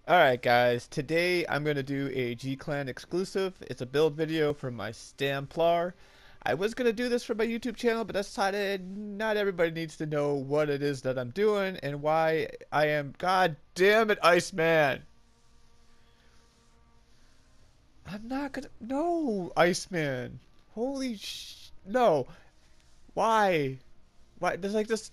Alright guys, today I'm going to do a G-Clan exclusive. It's a build video for my Stamplar. I was going to do this for my YouTube channel, but I decided not everybody needs to know what it is that I'm doing and why I am... God damn it, Iceman! I'm not gonna... No, Iceman! Holy No! Why? Why? There's like this...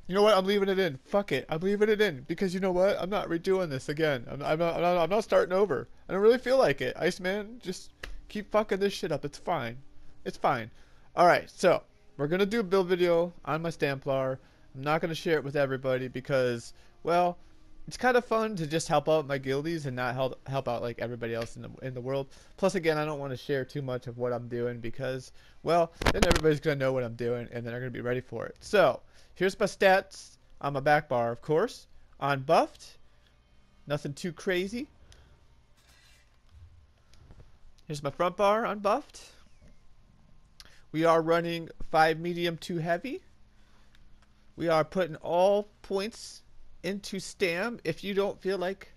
You know what? I'm leaving it in. Fuck it. I'm leaving it in because you know what? I'm not redoing this again. I'm not starting over. I don't really feel like it. Iceman, just keep fucking this shit up. It's fine. It's fine. All right. So we're gonna do a build video on my Stamplar. I'm not gonna share it with everybody because, well, it's kind of fun to just help out my guildies and not help out like everybody else in the world. Plus, again, I don't want to share too much of what I'm doing because, well, then everybody's gonna know what I'm doing and then they're gonna be ready for it. So here's my stats on my back bar, of course. Unbuffed. Nothing too crazy. Here's my front bar, unbuffed. We are running 5 medium, 2 heavy. We are putting all points into Stam. If you don't feel like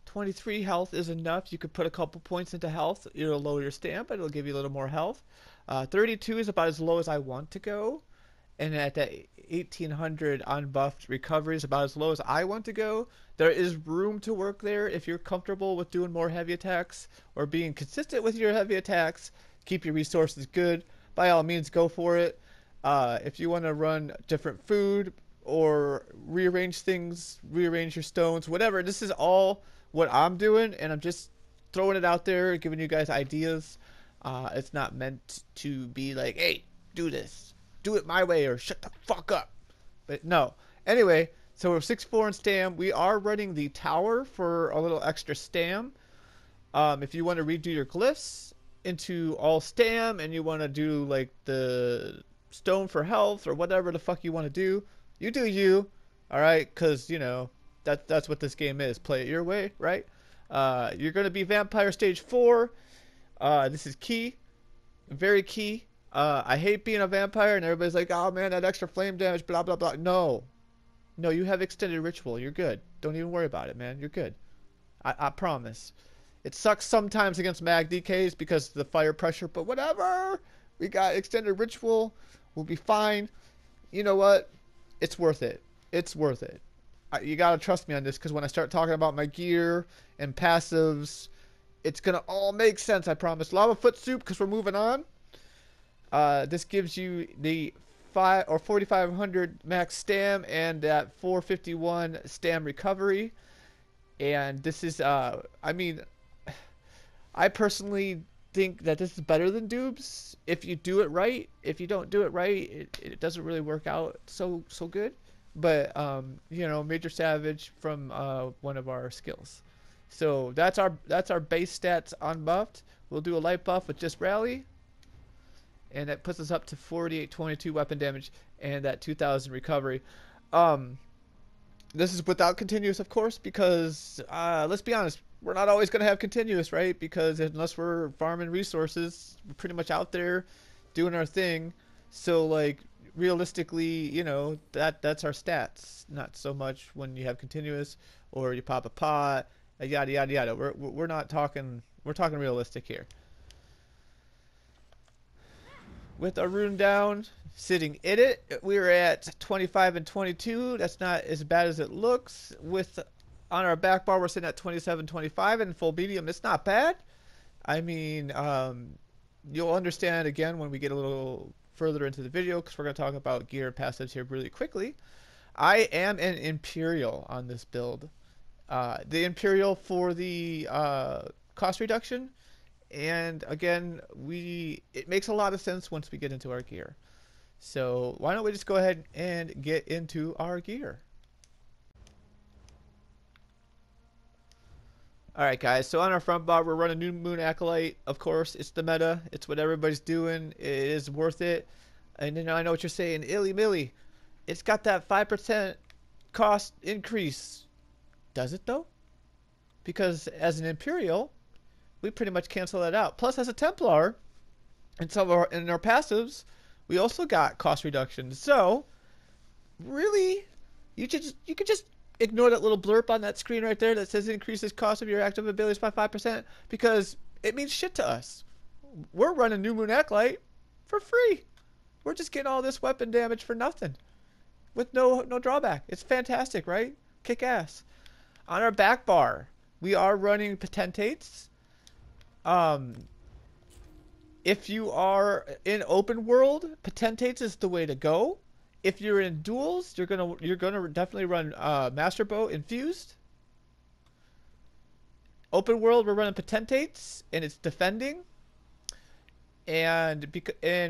23 health is enough, you could put a couple points into health. It'll lower your Stam, but it'll give you a little more health. 32 is about as low as I want to go. And at that 1800 unbuffed recovery is about as low as I want to go. There is room to work there if you're comfortable with doing more heavy attacks or being consistent with your heavy attacks. Keep your resources good. By all means, go for it. If you want to run different food or rearrange things, rearrange your stones, whatever. This is all what I'm doing, and I'm just throwing it out there, giving you guys ideas. It's not meant to be like, hey, do this. Do it my way or shut the fuck up. But no. Anyway, so we're 6-4 in Stam. We are running the tower for a little extra Stam. If you want to redo your glyphs into all Stam and you want to do like the stone for health or whatever the fuck you want to do, you do you. Alright? Because, you know, that's what this game is. Play it your way, right? You're going to be Vampire Stage 4. This is key. Very key. I hate being a vampire and everybody's like, oh man, that extra flame damage, blah, blah, blah. No. No, you have extended ritual. You're good. Don't even worry about it, man. You're good. I promise. It sucks sometimes against mag DKs because of the fire pressure, but whatever. We got extended ritual. We'll be fine. You know what? It's worth it. It's worth it. You gotta trust me on this because when I start talking about my gear and passives, it's gonna all make sense, I promise. Lava foot soup because we're moving on. This gives you the 4,500 max Stam and that 451 Stam recovery. And this is, I mean, I personally think that this is better than dupes if you do it right. If you don't do it right, it doesn't really work out so good. But, you know, Major Savage from one of our skills. So that's our base stats unbuffed. We'll do a light buff with just rally. And that puts us up to 4822 weapon damage and that 2000 recovery. This is without continuous, of course, because let's be honest, we're not always going to have continuous, right? Because unless we're farming resources, we're pretty much out there doing our thing. So, like, realistically, you know, that's our stats. Not so much when you have continuous or you pop a pot, yada yada yada. We're not talking. We're talking realistic here. With our rune down, sitting in it, we're at 25 and 22. That's not as bad as it looks. With on our back bar, we're sitting at 27, 25, and full medium. It's not bad. I mean, you'll understand again when we get a little further into the video because we're going to talk about gear and passives here really quickly. I am an Imperial on this build. The Imperial for the cost reduction. And again, it makes a lot of sense once we get into our gear. So why don't we just go ahead and get into our gear. Alright guys, so on our front bar we're running New Moon Acolyte. Of course, it's the meta. It's what everybody's doing. It is worth it. And then I know what you're saying, illy milly. It's got that 5% cost increase. Does it though? Because as an Imperial, we pretty much cancel that out. Plus, as a Templar, in our passives, we also got cost reductions. So, really, you could just ignore that little blurb on that screen right there that says increases cost of your active abilities by 5%, because it means shit to us. We're running New Moon Acolyte for free. We're just getting all this weapon damage for nothing, with no drawback. It's fantastic, right? Kick ass. On our back bar, we are running potentates. If you are in open world, potentates is the way to go. If you're in duels, you're gonna definitely run Master Bow infused. Open world, we're running potentates, and it's defending. And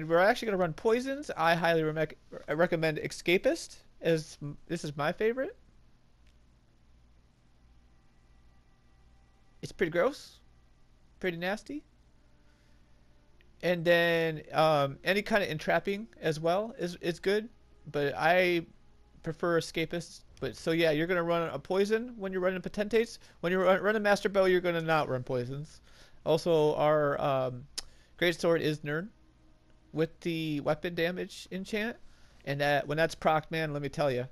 we're actually gonna run poisons. I highly recommend Escapist, as this is my favorite. It's pretty gross, pretty nasty. And then any kind of entrapping as well is good, but I prefer Escapist. But so yeah, you're gonna run a poison when you're running potentates. When you're running Master Bow, you're gonna not run poisons. Also, our Greatsword is nerd with the weapon damage enchant, and that when that's procced, man, let me tell you,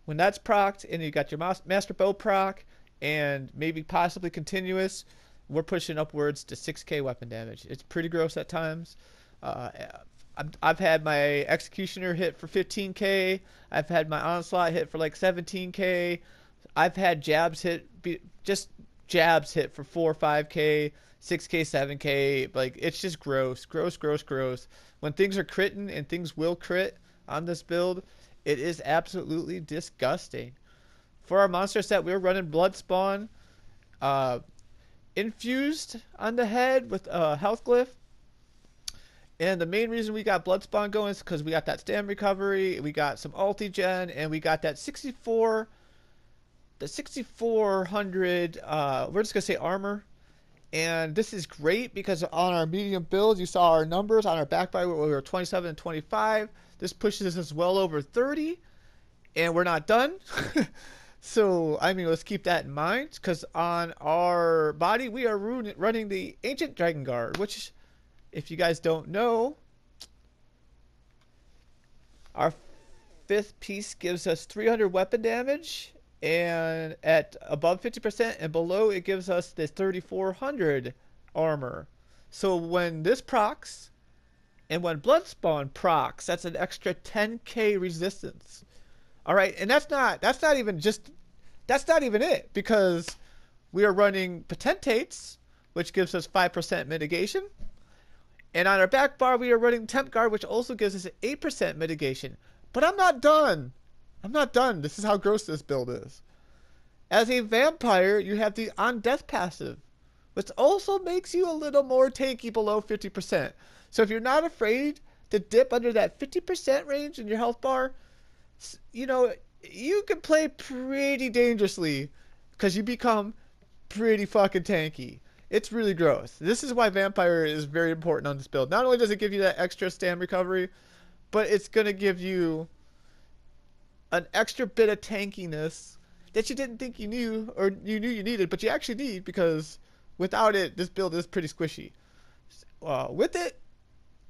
when that's procced and you got your Master Bow proc and maybe possibly continuous, we're pushing upwards to 6k weapon damage. It's pretty gross at times. I've had my Executioner hit for 15k. I've had my Onslaught hit for like 17k. I've had jabs hit, just jabs hit for 4 or 5k, 6k, 7k. Like, it's just gross. When things are critting, and things will crit on this build, it is absolutely disgusting. For our monster set, we're running Bloodspawn. Infused on the head with a health glyph. And the main reason we got Bloodspawn going is because we got that stam recovery, we got some ulti-gen, and we got that 6400, we're just going to say armor. And this is great because on our medium builds, you saw our numbers on our back bar, we were 27 and 25. This pushes us well over 30, and we're not done. So, I mean, let's keep that in mind, because on our body, we are running the Ancient Dragon Guard, which, if you guys don't know, our 5th piece gives us 300 weapon damage, and at above 50% and below, it gives us this 3400 armor. So when this procs, and when Bloodspawn procs, that's an extra 10k resistance. All right, and that's not even it, because we are running potentates, which gives us 5% mitigation, and on our back bar we are running Temp Guard, which also gives us 8% mitigation. But I'm not done. This is how gross this build is. As a vampire, you have the On Death passive, which also makes you a little more tanky below 50%. So if you're not afraid to dip under that 50% range in your health bar, you know, you can play pretty dangerously, because you become pretty fucking tanky. It's really gross. This is why Vampire is very important on this build. Not only does it give you that extra stam recovery, but it's going to give you an extra bit of tankiness that you didn't think you knew, or you knew you needed, but you actually need, because without it, this build is pretty squishy. With it,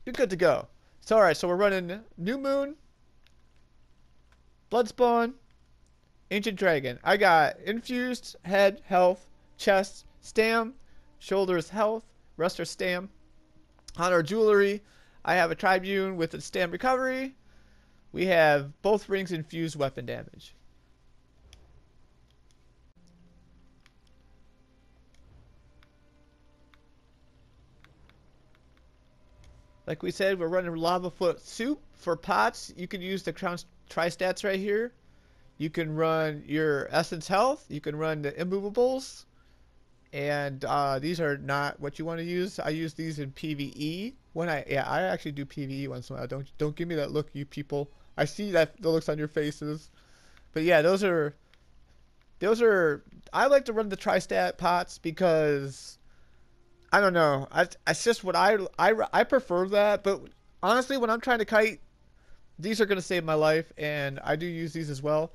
you're good to go. So, alright, so we're running New Moon, Bloodspawn, Ancient Dragon. I got infused, head, health, chest, stam, shoulders, health, rest are stam. On our jewelry, I have a Tribune with a stam recovery. We have both rings infused weapon damage. Like we said, we're running Lava Foot Soup. For pots, you can use the Crown Tri-Stats right here. You can run your Essence Health. You can run the Immovables. And these are not what you want to use. I use these in PvE. I actually do PvE once in a while. Don't give me that look, you people. I see that the looks on your faces. But yeah, those are I like to run the Tri-Stat pots because I don't know. It's just what I prefer that. But honestly, when I'm trying to kite, these are going to save my life, and I do use these as well.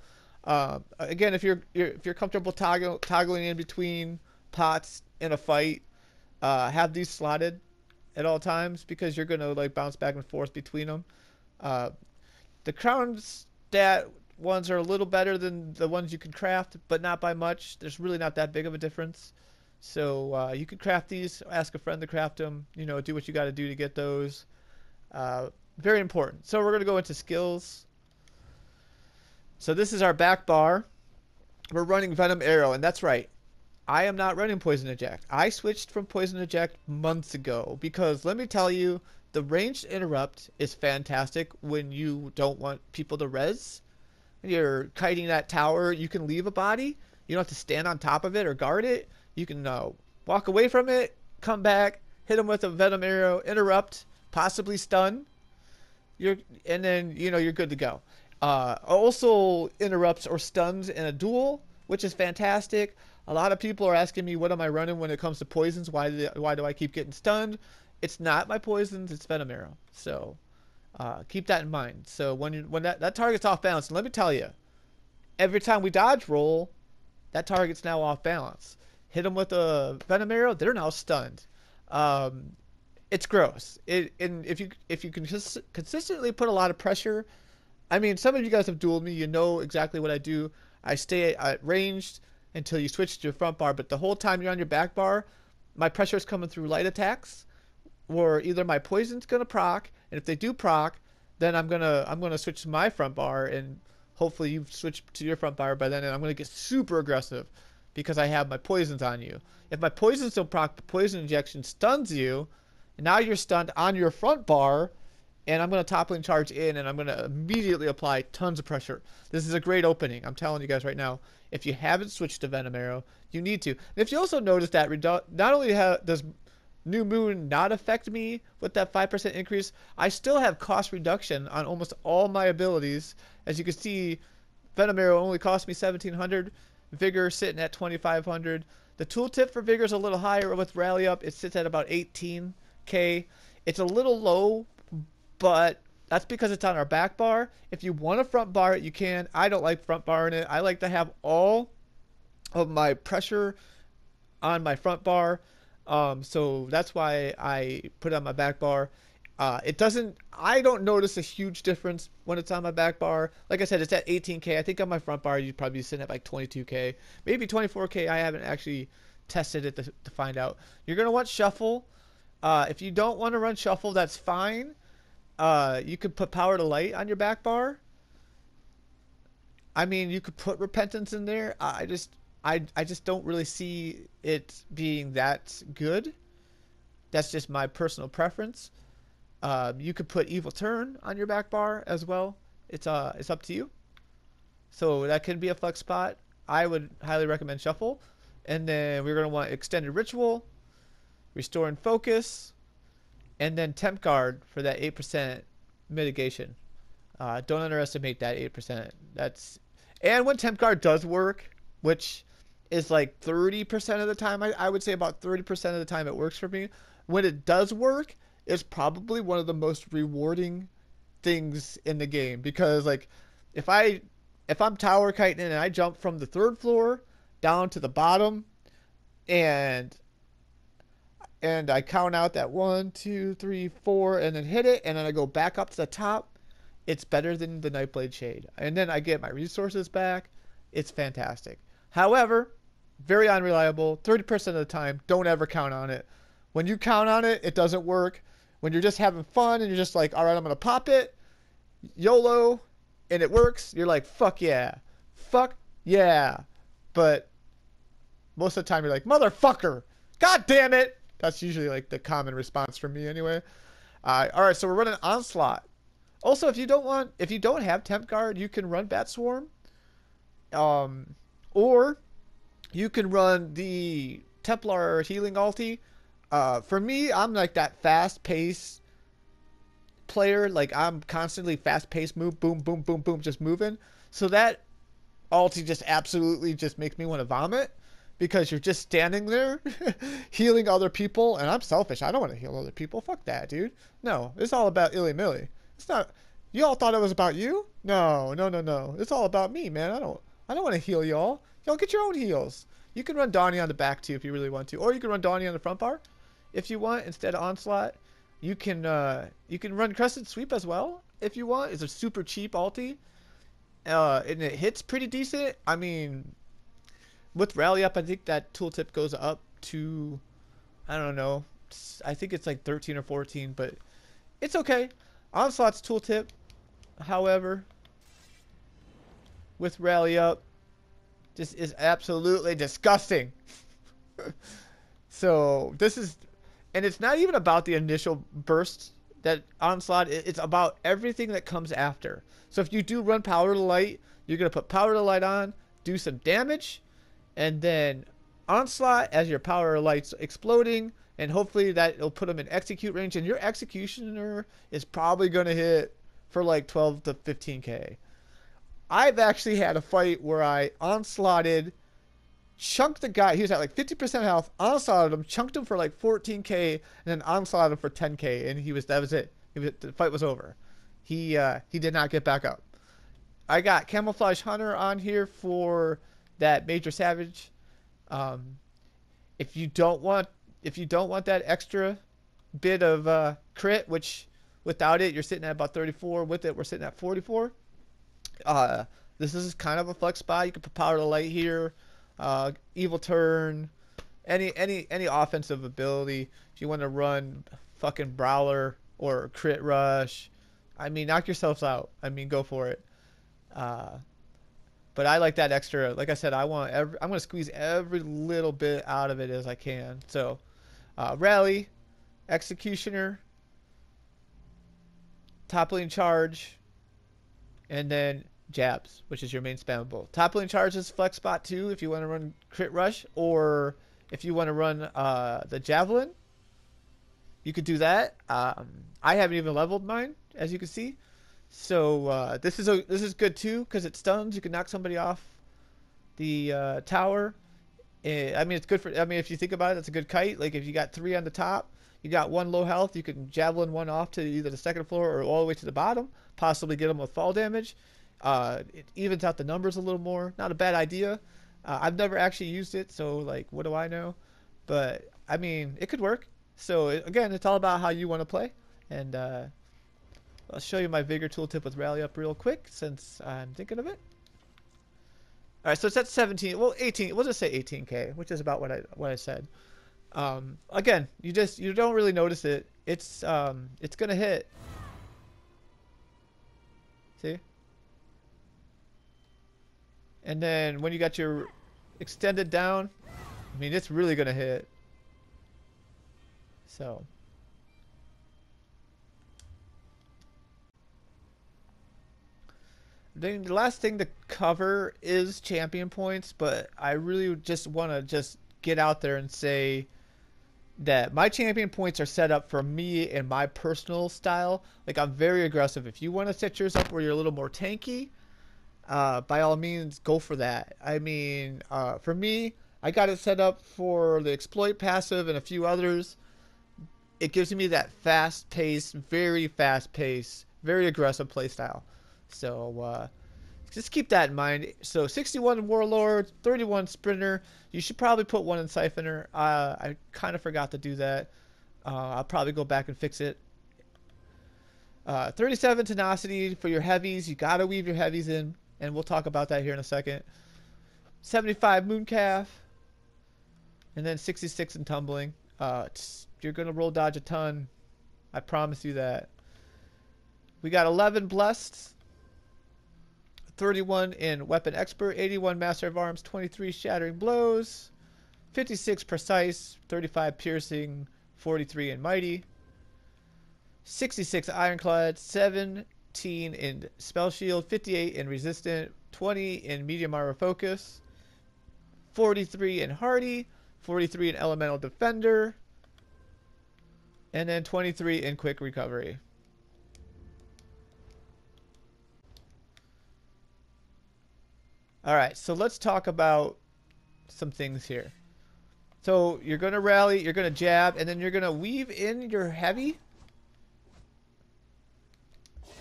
Again, if you're comfortable toggling in between pots in a fight, have these slotted at all times, because you're going to like bounce back and forth between them. The Crown Stat ones are a little better than the ones you can craft, but not by much. There's really not that big of a difference. So you can craft these, ask a friend to craft them, you know, do what you got to do to get those. Very important. So we're going to go into skills. So this is our back bar. We're running Venom Arrow, and that's right. I am not running Poison Eject. I switched from Poison Eject months ago because let me tell you, the ranged interrupt is fantastic when you don't want people to res. You're kiting that tower, you can leave a body. You don't have to stand on top of it or guard it. You can walk away from it, come back, hit them with a Venom Arrow, interrupt, possibly stun. And then you're good to go. Also interrupts or stuns in a duel, which is fantastic. A lot of people are asking me, what am I running when it comes to poisons? Why do I keep getting stunned? It's not my poisons, it's Venom Arrow. So keep that in mind. So when that target's off balance, and let me tell you, every time we dodge roll, that target's now off balance. Hit them with a Venom Arrow, they're now stunned. It's gross. And if you can just consistently put a lot of pressure, I mean, some of you guys have dueled me. You know exactly what I do. I stay at ranged until you switch to your front bar, but the whole time you're on your back bar, my pressure is coming through light attacks, or either my poison's gonna proc, and if they do proc, then I'm gonna switch to my front bar, and hopefully you've switched to your front bar by then, and I'm gonna get super aggressive because I have my poisons on you. If my poisons don't proc, the poison injection stuns you, and now you're stunned on your front bar, and I'm going to top lane charge in, and I'm going to immediately apply tons of pressure. This is a great opening. I'm telling you guys right now, if you haven't switched to Venom Arrow, you need to. And if you also notice that not only does New Moon not affect me with that 5% increase, I still have cost reduction on almost all my abilities. As you can see, Venom Arrow only cost me 1,700. Vigor sitting at 2,500. The tooltip for Vigor is a little higher with Rally Up. It sits at about 18k. It's a little low, but that's because it's on our back bar. If you want to front bar it, you can. I don't like front barring it. I like to have all of my pressure on my front bar. So that's why I put it on my back bar. I don't notice a huge difference when it's on my back bar. Like I said, it's at 18k. I think on my front bar, you'd probably be sitting at like 22k, maybe 24k. I haven't actually tested it to find out. You're going to want shuffle. If you don't want to run shuffle, that's fine. You could put power to light on your back bar. I mean, you could put repentance in there. I just don't really see it being that good. That's just my personal preference. You could put evil turn on your back bar as well. It's up to you. So that can be a flex spot. I would highly recommend shuffle. And then we're going to want extended ritual, restoring focus, and then temp guard for that 8% mitigation. Don't underestimate that 8%. And when temp guard does work, which is like 30% of the time, I would say about 30% of the time it works for me. When it does work, it's probably one of the most rewarding things in the game, because like if I'm tower kiting and I jump from the 3rd floor down to the bottom, and I count out that 1, 2, 3, 4, and then hit it, and then I go back up to the top, it's better than the Nightblade Shade. And then I get my resources back. It's fantastic. However, very unreliable. 30% of the time, don't ever count on it. When you count on it, it doesn't work. When you're just having fun and you're just like, all right, I'm going to pop it, YOLO, and it works, you're like, fuck yeah. Fuck yeah. But most of the time, you're like, motherfucker. God damn it. That's usually like the common response from me anyway. All right, so we're running Onslaught. Also, if you don't have Temp Guard, you can run Bat Swarm. Or you can run the Templar Healing Ulti. For me, I'm like that fast-paced player. Like, I'm constantly fast-paced move, boom, boom, boom, boom, just moving. So that ulti just absolutely just makes me want to vomit, because you're just standing there healing other people, and I'm selfish. I don't want to heal other people. Fuck that, dude. No, it's all about illy-milly. It's not. You all thought it was about you? No, no, no, no. It's all about me, man. I don't want to heal y'all. Y'all get your own heals. You can run Donnie on the back too if you really want to, or you can run Donnie on the front bar if you want instead of Onslaught. You can run Crescent Sweep as well if you want. It's a super cheap ulti. and it hits pretty decent. I mean, with rally up, I think that tooltip goes up to, I don't know, I think it's like 13 or 14, but it's okay. Onslaught's tooltip, however, with rally up, just is absolutely disgusting. So this is, and it's not even about the initial burst that onslaught. It's about everything that comes after. So if you do run power to light, you're gonna put power to light on, do some damage, and then onslaught as your power to light's exploding, and hopefully that it'll put them in execute range, and your executioner is probably gonna hit for like 12 to 15k. I've actually had a fight where I onslaughted, chunked the guy. He was at like 50% health. Onslaughted him, chunked him for like 14k, and then onslaughted him for 10k, and that was it. The fight was over. He did not get back up. I got Camouflage Hunter on here for that Major Savage. If you don't want that extra bit of crit, which without it you're sitting at about 34. With it we're sitting at 44. This is kind of a flex spot. You can put power to light here, evil turn, any offensive ability. If you want to run fucking brawler or crit rush, I mean, knock yourselves out. I mean, go for it. But I like that extra. Like I said, I'm gonna squeeze every little bit out of it as I can. So, rally, executioner, top lane charge, and then jabs, which is your main spammable. Top lane charge is flex spot too if you want to run crit rush, or if you want to run the javelin, you could do that. I haven't even leveled mine, as you can see. So this is good too because it stuns. You can knock somebody off the tower. I mean, it's good for. I mean, if you think about it, it's a good kite. Like if you got 3 on the top, you got 1 low health, you can javelin 1 off to either the second floor or all the way to the bottom. Possibly get them with fall damage. It evens out the numbers a little more. Not a bad idea. I've never actually used it, so like, what do I know? But I mean, it could work. So again, it's all about how you want to play. And I'll show you my Vigor tooltip with Rally Up real quick since I'm thinking of it. All right, so it's at 17. Well, 18. We'll just say 18k, which is about what I said. Again, you don't really notice it. It's gonna hit. See? And then when you got your extended down, I mean, it's really gonna hit. So. Then the last thing to cover is champion points, but I really just want to just get out there and say that my champion points are set up for me and my personal style. Like, I'm very aggressive. If you want to set yours up where you're a little more tanky, by all means, go for that. I mean, for me, I got it set up for the exploit passive and a few others. It gives me that fast-paced, very aggressive playstyle. So just keep that in mind. So 61 Warlord, 31 Sprinter. You should probably put 1 in Siphoner. I kind of forgot to do that. I'll probably go back and fix it. 37 Tenacity for your heavies. You got to weave your heavies in, and we'll talk about that here in a second. 75 Mooncalf. And then 66 in Tumbling. You're going to roll dodge a ton. I promise you that. We got 11 Blessed. 31 in Weapon Expert, 81 Master of Arms, 23 Shattering Blows, 56 Precise, 35 Piercing, 43 in Mighty, 66 Ironclad, 17 in Spell Shield, 58 in Resistant, 20 in Medium Armor Focus, 43 in Hardy, 43 in Elemental Defender, and then 23 in Quick Recovery. All right, so let's talk about some things here. So you're going to rally, you're going to jab, and then you're going to weave in your heavy.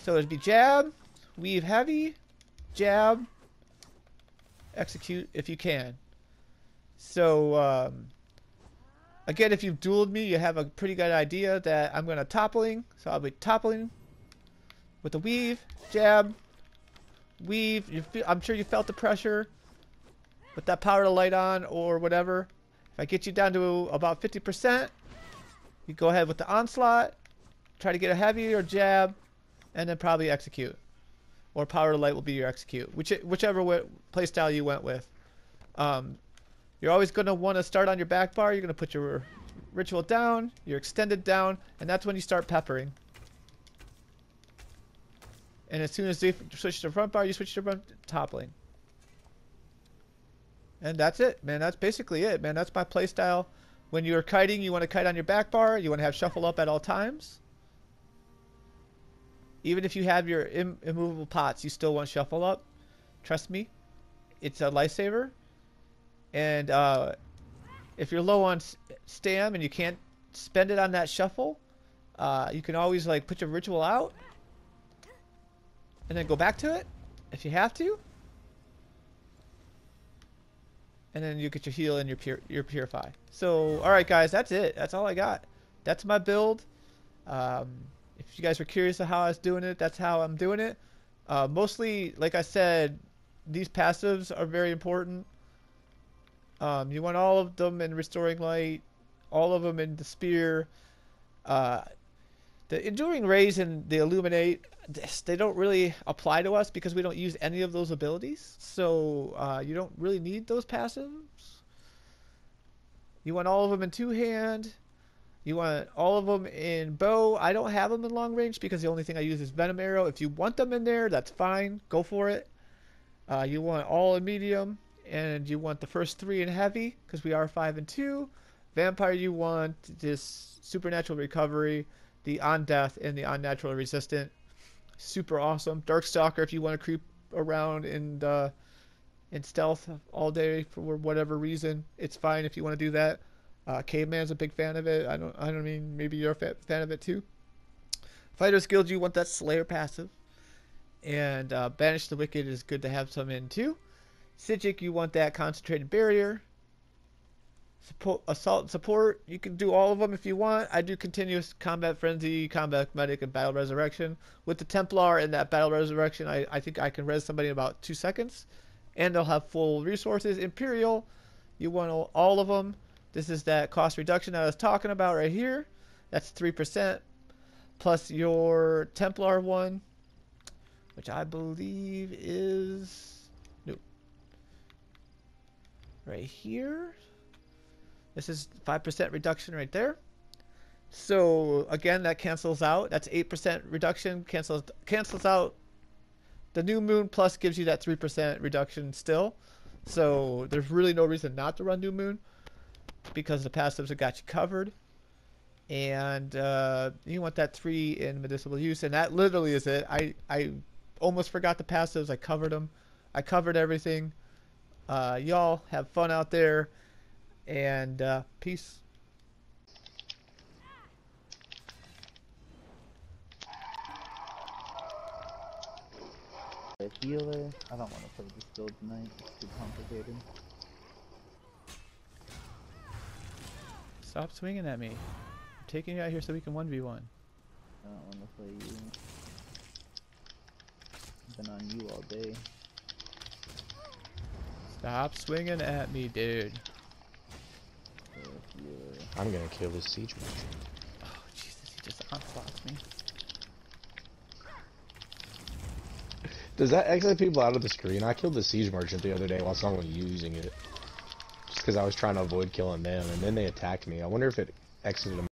So it'd be jab, weave heavy, jab, execute if you can. So again, if you've dueled me, you have a pretty good idea that I'm going to toppling. So I'll be toppling with the weave, jab, weave. I'm sure you felt the pressure with that power to light on or whatever. If I get you down to about 50%, you go ahead with the onslaught, try to get a heavy or jab, and then probably execute. Or power to light will be your execute, whichever playstyle you went with. You're always going to want to start on your back bar. You're going to put your ritual down, your extended down, and that's when you start peppering. And as soon as they switch to the front bar, you switch to front toppling. And that's it, man. That's basically it, man. That's my playstyle. When you're kiting, you want to kite on your back bar. You want to have shuffle up at all times. Even if you have your immovable pots, you still want shuffle up. Trust me, it's a lifesaver. And if you're low on stam and you can't spend it on that shuffle, you can always like put your ritual out and then go back to it if you have to. And then you get your heal and your purify. So, all right, guys, that's it. That's all I got. That's my build. If you guys were curious of how I was doing it, that's how I'm doing it. Mostly, like I said, these passives are very important. You want all of them in Restoring Light, all of them in the Spear. The Enduring Rays and the Illuminate, they don't really apply to us because we don't use any of those abilities. So you don't really need those passives. You want all of them in two-hand. You want all of them in bow. I don't have them in long range because the only thing I use is Venom Arrow. If you want them in there, that's fine. Go for it. You want all in medium. And you want the first 3 in heavy because we are 5 and 2. Vampire, you want this supernatural recovery, the on death, and the on natural resistant. Super awesome. Darkstalker, if you want to creep around in stealth all day for whatever reason, it's fine if you want to do that. Caveman's a big fan of it. I don't mean maybe you're a fan of it too. Fighter's Guild, you want that Slayer passive, and Banish the Wicked is good to have some in too. Psijic, you want that concentrated barrier. Assault and support, you can do all of them if you want. I do continuous combat frenzy, combat medic, and battle resurrection. With the Templar and that battle resurrection, I think I can res somebody in about 2 seconds, and they'll have full resources. Imperial, you want all of them. This is that cost reduction that I was talking about right here. That's 3%, plus your Templar one, which I believe is right here. This is 5% reduction right there. So again, that cancels out. That's 8% reduction. Cancels out the new moon, plus gives you that 3% reduction still. So there's really no reason not to run new moon because the passives have got you covered. And you want that 3 in medicinal use, and that literally is it. I almost forgot the passives. I covered them. I covered everything. Y'all have fun out there, and peace. A healer. I don't want to play this build tonight. It's too complicated. Stop swinging at me. I'm taking you out here so we can 1v1. I don't want to play you. I've been on you all day. Stop swinging at me, dude. I'm gonna kill this siege merchant. Oh, Jesus, he just onslaughts me. Does that exit people out of the screen? I killed the siege merchant the other day while someone was using it. Just because I was trying to avoid killing them, and then they attacked me. I wonder if it exited them.